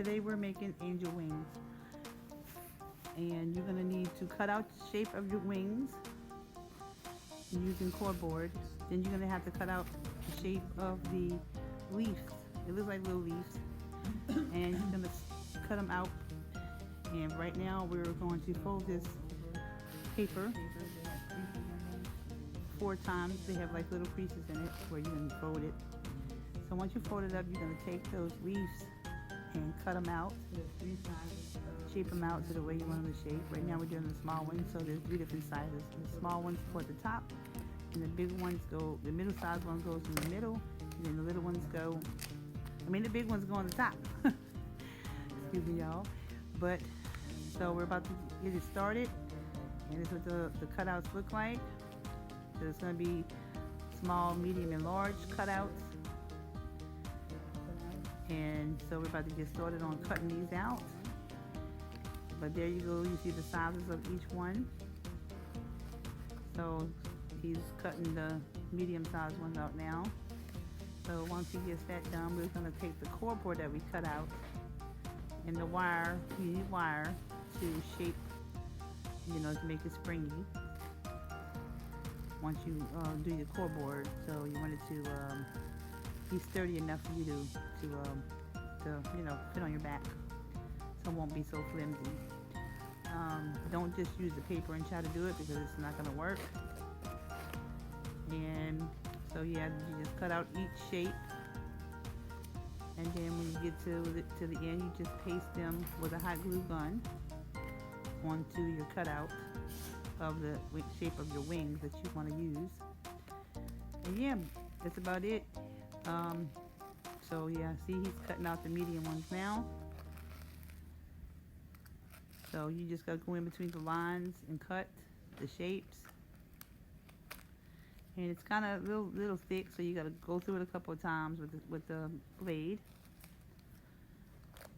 today we're making angel wings. And you're going to need to cut out the shape of your wings using cardboard. Then you're going to have to cut out the shape of the leaves. It looks like little leaves. And you're going to cut them out. And right now we're going to fold this paper 4 times. They have like little creases in it where you can fold it. So once you fold it up, you're going to take those leaves and cut them out. Shape them out to the way you want them to shape. Right now we're doing the small ones, so there's 3 different sizes. The small ones go at the top, and the big ones go, the middle size one goes in the middle, and then the little ones go, the big ones go on the top. Excuse me, y'all. But, so we're about to get it started, and this is what the cutouts look like. So it's going to be small, medium, and large cutouts. And so we're about to get started on cutting these out. But there you go, you see the sizes of each one. So he's cutting the medium sized ones out now. So once he gets that done, we're going to take the cardboard that we cut out and the wire, you need wire to shape, to make it springy. Once you do your cardboard, so you want it to be sturdy enough for you to fit on your back, so it won't be so flimsy. Don't just use the paper and try to do it because it's not going to work. And so yeah, you just cut out each shape, and then when you get to the end, you just paste them with a hot glue gun onto your cutout of the shape of your wings that you want to use. And yeah, that's about it. So yeah, see, he's cutting out the medium ones now. So you just gotta go in between the lines and cut the shapes. And it's kind of a little thick, so you gotta go through it a couple of times with the blade.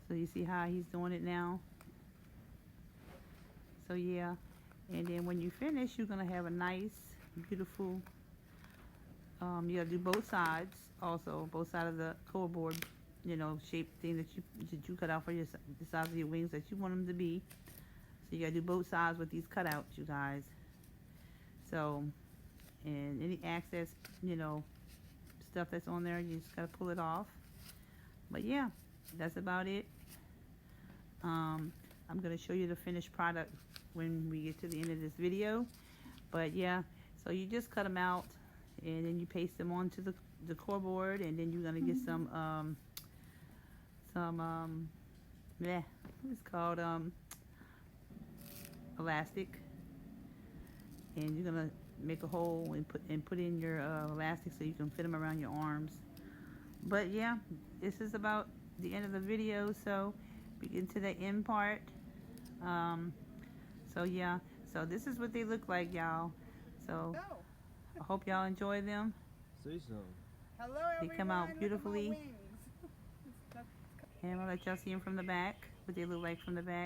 So you see how he's doing it now. So yeah, and then when you finish, you're gonna have a nice, beautiful. You gotta do both sides. Also, both sides of the cardboard, shape thing that you cut out for the size of your wings that you want them to be. So you gotta do both sides with these cutouts, you guys. So, and any excess, stuff that's on there, you just gotta pull it off. But yeah, that's about it. I'm gonna show you the finished product when we get to the end of this video. But yeah, so you just cut them out, and then you paste them onto the cardboard, and then you're gonna get some what's called elastic, and you're gonna make a hole and put in your elastic so you can fit them around your arms. But yeah, this is about the end of the video, so we get to the end part. So yeah, so this is what they look like, y'all. So I hope y'all enjoy them. Say so. Hello, They everyone. come out beautifully. Look at my wings. And I'll let y'all see them from the back, what they look like from the back.